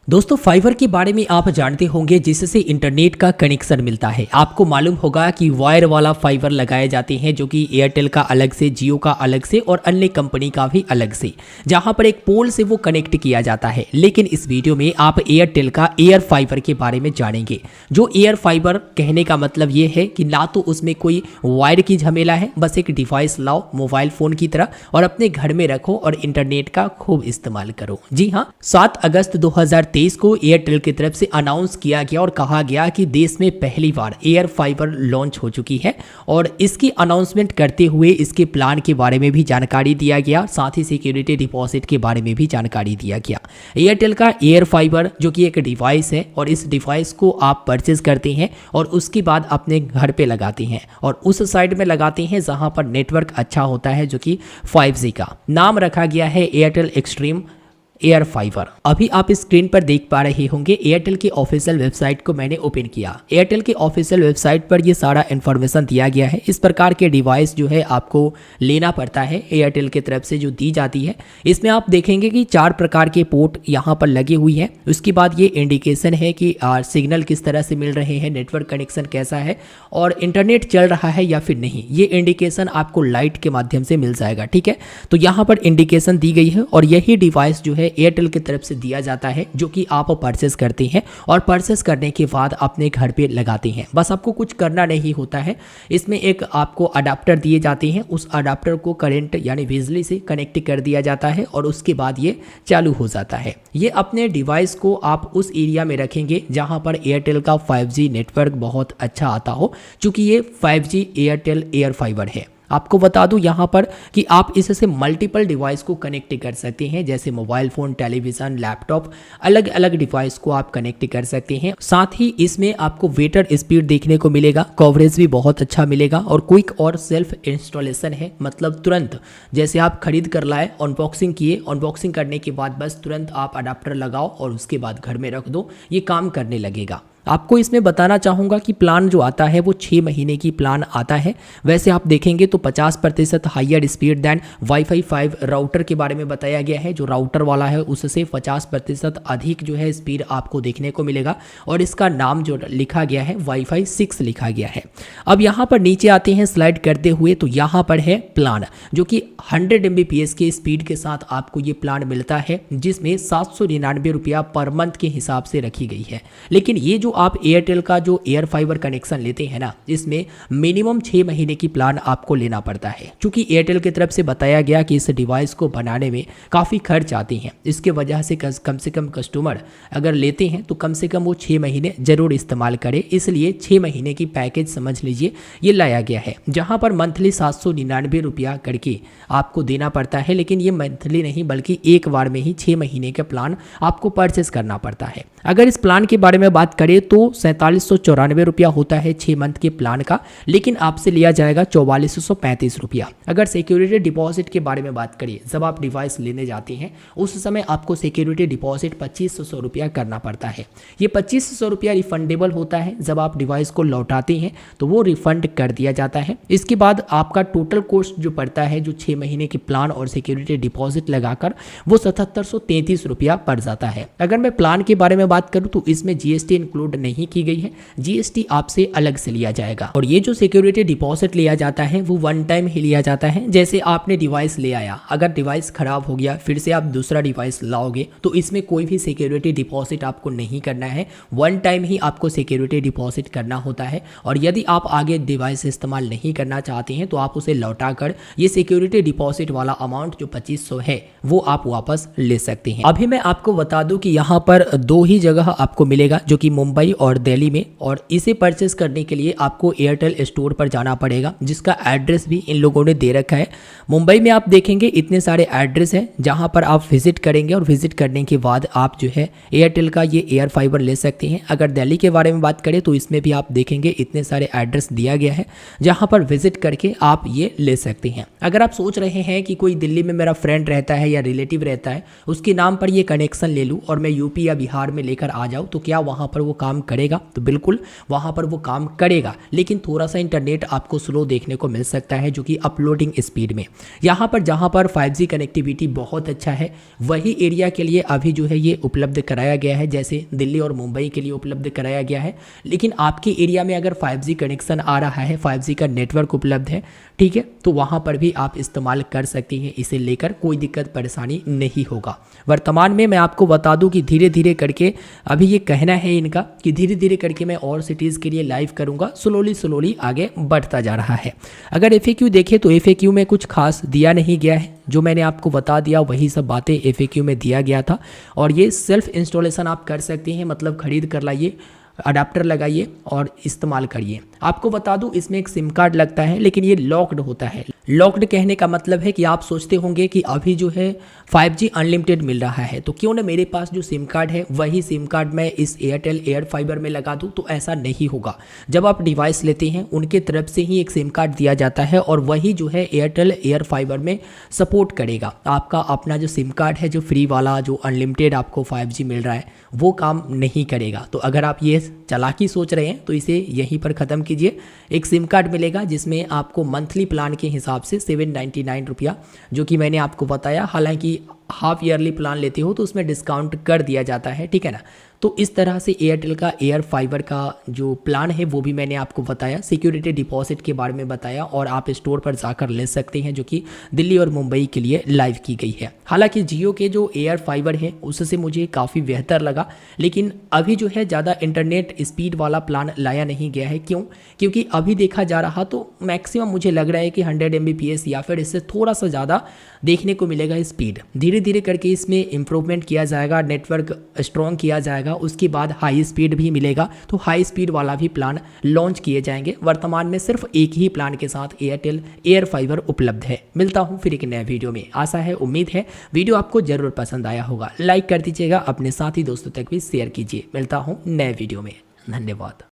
दोस्तों फाइबर के बारे में आप जानते होंगे जिससे इंटरनेट का कनेक्शन मिलता है। आपको मालूम होगा कि वायर वाला फाइबर लगाए जाते हैं जो कि एयरटेल का अलग से, जियो का अलग से और अन्य कंपनी का भी अलग से, जहां पर एक पोल से वो कनेक्ट किया जाता है। लेकिन इस वीडियो में आप एयरटेल का एयर फाइबर के बारे में जानेंगे। जो एयर फाइबर कहने का मतलब ये है कि ना तो उसमें कोई वायर की झमेला है, बस एक डिवाइस लाओ मोबाइल फ़ोन की तरह और अपने घर में रखो और इंटरनेट का खूब इस्तेमाल करो। जी हाँ, 7 अगस्त 2023 को एयरटेल की तरफ से अनाउंस किया गया और कहा गया कि देश में पहली बार एयर फाइबर लॉन्च हो चुकी है और इसकी अनाउंसमेंट करते हुए इसके प्लान के बारे में भी जानकारी दिया गया, साथ ही सिक्योरिटी डिपॉजिट के बारे में भी जानकारी दिया गया। एयरटेल का एयर फाइबर जो कि एक डिवाइस है और इस डिवाइस को आप परचेज करते हैं और उसके बाद अपने घर पे लगाते हैं और उस साइड में लगाते हैं जहां पर नेटवर्क अच्छा होता है, जो कि 5G का। नाम रखा गया है एयरटेल एक्सट्रीम एयर फाइबर। अभी आप स्क्रीन पर देख पा रहे होंगे एयरटेल की ऑफिशियल वेबसाइट को मैंने ओपन किया। एयरटेल की ऑफिशियल वेबसाइट पर ये सारा इन्फॉर्मेशन दिया गया है। इस प्रकार के डिवाइस जो है आपको लेना पड़ता है एयरटेल की तरफ से जो दी जाती है। इसमें आप देखेंगे कि 4 प्रकार के पोर्ट यहाँ पर लगी हुई है। उसके बाद ये इंडिकेशन है कि सिग्नल किस तरह से मिल रहे हैं, नेटवर्क कनेक्शन कैसा है और इंटरनेट चल रहा है या फिर नहीं। ये इंडिकेशन आपको लाइट के माध्यम से मिल जाएगा, ठीक है। तो यहाँ पर इंडिकेशन दी गई है और यही डिवाइस जो है एयरटेल की तरफ से दिया जाता है, जो कि आप परचेस करते हैं और परचेस करने के बाद अपने घर पे लगाते हैं। बस आपको कुछ करना नहीं होता है। इसमें एक आपको अडाप्टर दिए जाते हैं, उस अडाप्टर को करंट यानी बिजली से कनेक्ट कर दिया जाता है और उसके बाद ये चालू हो जाता है। ये अपने डिवाइस को आप उस एरिया में रखेंगे जहां पर एयरटेल का 5G नेटवर्क बहुत अच्छा आता हो, चूंकि ये 5G एयरटेल एयर फाइबर है। आपको बता दूं यहाँ पर कि आप इससे मल्टीपल डिवाइस को कनेक्ट कर सकते हैं, जैसे मोबाइल फ़ोन, टेलीविज़न, लैपटॉप, अलग अलग डिवाइस को आप कनेक्ट कर सकते हैं। साथ ही इसमें आपको बेटर स्पीड देखने को मिलेगा, कवरेज भी बहुत अच्छा मिलेगा और क्विक और सेल्फ इंस्टॉलेशन है। मतलब तुरंत जैसे आप खरीद कर लाए, अनबॉक्सिंग किए, अनबॉक्सिंग करने के बाद बस तुरंत आप अडाप्टर लगाओ और उसके बाद घर में रख दो, ये काम करने लगेगा। आपको इसमें बताना चाहूँगा कि प्लान जो आता है वो 6 महीने की प्लान आता है। वैसे आप देखेंगे तो 50% higher speed than wifi 5 router के बारे में बताया गया है। जो राउटर वाला है उससे 50% अधिक जो है स्पीड आपको देखने को मिलेगा और इसका नाम जो लिखा गया है वाईफाई 6 लिखा गया है। अब यहाँ पर नीचे आते हैं स्लाइड करते हुए, तो यहाँ पर है प्लान जो कि 100 Mbps के स्पीड के साथ आपको ये प्लान मिलता है, जिसमें 799 रुपया पर मंथ के हिसाब से रखी गई है। लेकिन ये जो आप एयरटेल का जो एयर फाइबर कनेक्शन लेते हैं ना, इसमें मिनिमम 6 महीने की प्लान आपको लेना पड़ता है, क्योंकि एयरटेल की तरफ से बताया गया कि इस डिवाइस को बनाने में काफ़ी खर्च आते हैं। इसके वजह से कम से कम कस्टमर अगर लेते हैं तो कम से कम वो 6 महीने ज़रूर इस्तेमाल करें। इसलिए 6 महीने की पैकेज समझ लीजिए ये लाया गया है, जहाँ पर मंथली 799 रुपया करके आपको देना पड़ता है। लेकिन ये मंथली नहीं बल्कि एक बार में ही 6 महीने का प्लान आपको परचेस करना पड़ता है। अगर इस प्लान के बारे में बात करें तो 4794 रुपया होता है 6 मंथ के प्लान का, लेकिन आपसे लिया जाएगा 4435 रुपया। अगर सिक्योरिटी डिपॉजिट के बारे में बात करें, जब आप डिवाइस लेने जाते हैं उस समय आपको सिक्योरिटी डिपॉजिट 2500 रुपया करना पड़ता है। ये 2500 रुपया रिफंडेबल होता है, जब आप डिवाइस को लौटाते हैं तो वो रिफंड कर दिया जाता है। इसके बाद आपका टोटल कॉस्ट जो पड़ता है, जो 6 महीने के प्लान और सिक्योरिटी डिपॉजिट लगाकर, वो 7733 रुपया पड़ जाता है। अगर मैं प्लान के बारे में बात करूँ तो इसमें जीएसटी इंक्लूड नहीं की गई है, जीएसटी आपसे अलग से लिया जाएगा। और ये जो सिक्योरिटी डिपॉजिट लिया जाता है वो 1 टाइम ही लिया जाता है। जैसे आपने डिवाइस ले आया, अगर डिवाइस खराब हो गया, फिर से आप दूसरा डिवाइस लाओगे तो इसमें कोई भी सिक्योरिटी डिपॉजिट आपको नहीं करना है। 1 टाइम ही आपको सिक्योरिटी डिपॉजिट करना होता है और यदि आप आगे डिवाइस इस्तेमाल नहीं करना चाहते हैं तो आप उसे लौटा कर ये सिक्योरिटी डिपॉजिट वाला अमाउंट जो 2500 है वो आप वापस ले सकते हैं। अभी मैं आपको बता दूं कि यहाँ पर 2 ही जगह आपको मिलेगा, जो कि मुंबई और दिल्ली में, और इसे परचेस करने के लिए आपको एयरटेल स्टोर पर जाना पड़ेगा, जिसका एड्रेस भी इन लोगों ने दे रखा है। मुंबई में आप देखेंगे इतने सारे एड्रेस हैं जहां पर आप विजिट करेंगे और विजिट करने के बाद आप जो है एयरटेल का ये एयर फाइबर ले सकते हैं। अगर दिल्ली के बारे में बात करें तो इसमें भी आप देखेंगे इतने सारे एड्रेस दिया गया है जहां पर विजिट करके आप ये ले सकते हैं। अगर आप सोच रहे हैं कि कोई दिल्ली में मेरा फ्रेंड रहता है या रिलेटिव रहता है, उसके नाम पर ये कनेक्शन ले लूँ और मैं यूपी या बिहार में लेकर आ जाऊँ, तो क्या वहाँ पर वो काम करेगा तो बिल्कुल वहाँ पर वो काम करेगा, लेकिन थोड़ा सा इंटरनेट आपको स्लो देखने को मिल सकता है जो कि अपलोडिंग स्पीड में। यहाँ पर जहाँ पर 5G कनेक्टिविटी बहुत अच्छा है वही एरिया के लिए अभी जो है ये उपलब्ध कराया गया है, जैसे दिल्ली और मुंबई के लिए उपलब्ध कराया गया है। लेकिन आपके एरिया में अगर 5G कनेक्शन आ रहा है, 5G का नेटवर्क उपलब्ध है, ठीक है, तो वहाँ पर भी आप इस्तेमाल कर सकते हैं, इसे लेकर कोई दिक्कत परेशानी नहीं होगा। वर्तमान में मैं आपको बता दूं कि धीरे धीरे करके अभी ये कहना है इनका कि धीरे धीरे करके मैं और सिटीज़ के लिए लाइव करूँगा, स्लोली आगे बढ़ता जा रहा है। अगर FAQ देखें तो FAQ में कुछ खास दिया नहीं गया है, जो मैंने आपको बता दिया वही सब बातें FAQ में दिया गया था। और ये सेल्फ इंस्टॉलेशन आप कर सकते हैं, मतलब खरीद कर लाइए, अडाप्टर लगाइए और इस्तेमाल करिए। आपको बता दूं इसमें एक सिम कार्ड लगता है, लेकिन ये लॉक्ड होता है। लॉक्ड कहने का मतलब है कि आप सोचते होंगे कि अभी जो है 5G अनलिमिटेड मिल रहा है, तो क्यों ना मेरे पास जो सिम कार्ड है वही सिम कार्ड मैं इस एयरटेल एयर फाइबर में लगा दूं। तो ऐसा नहीं होगा। जब आप डिवाइस लेते हैं उनके तरफ से ही एक सिम कार्ड दिया जाता है और वही जो है एयरटेल एयर फाइबर में सपोर्ट करेगा। आपका अपना जो सिम कार्ड है, जो फ्री वाला, जो अनलिमिटेड आपको 5G मिल रहा है, वो काम नहीं करेगा। तो अगर आप ये चालाकी सोच रहे हैं तो इसे यहीं पर ख़त्म कीजिए। एक सिम कार्ड मिलेगा जिसमें आपको मंथली प्लान के हिसाब से 799 रुपया, जो कि मैंने आपको बताया, हालांकि हाफ ईयरली प्लान लेते हो तो उसमें डिस्काउंट कर दिया जाता है, ठीक है ना। तो इस तरह से एयरटेल का एयर फाइबर का जो प्लान है वो भी मैंने आपको बताया, सिक्योरिटी डिपॉजिट के बारे में बताया, और आप स्टोर पर जाकर ले सकते हैं, जो कि दिल्ली और मुंबई के लिए लाइव की गई है। हालांकि जियो के जो एयर फाइबर है उससे मुझे काफ़ी बेहतर लगा, लेकिन अभी जो है ज़्यादा इंटरनेट स्पीड वाला प्लान लाया नहीं गया है। क्यों? क्योंकि अभी देखा जा रहा तो मैक्सिमम मुझे लग रहा है कि 100 Mbps या फिर इससे थोड़ा सा ज़्यादा देखने को मिलेगा स्पीड। धीरे धीरे करके इसमें इम्प्रूवमेंट किया जाएगा, नेटवर्क स्ट्रॉन्ग किया जाएगा, उसके बाद हाई स्पीड भी मिलेगा, तो हाई स्पीड वाला भी प्लान लॉन्च किए जाएंगे। वर्तमान में सिर्फ एक ही प्लान के साथ एयरटेल एयर फाइबर उपलब्ध है। मिलता हूँ फिर एक नए वीडियो में। आशा है, उम्मीद है वीडियो आपको जरूर पसंद आया होगा। लाइक कर दीजिएगा, अपने साथी दोस्तों तक भी शेयर कीजिए। मिलता हूँ नए वीडियो में। धन्यवाद।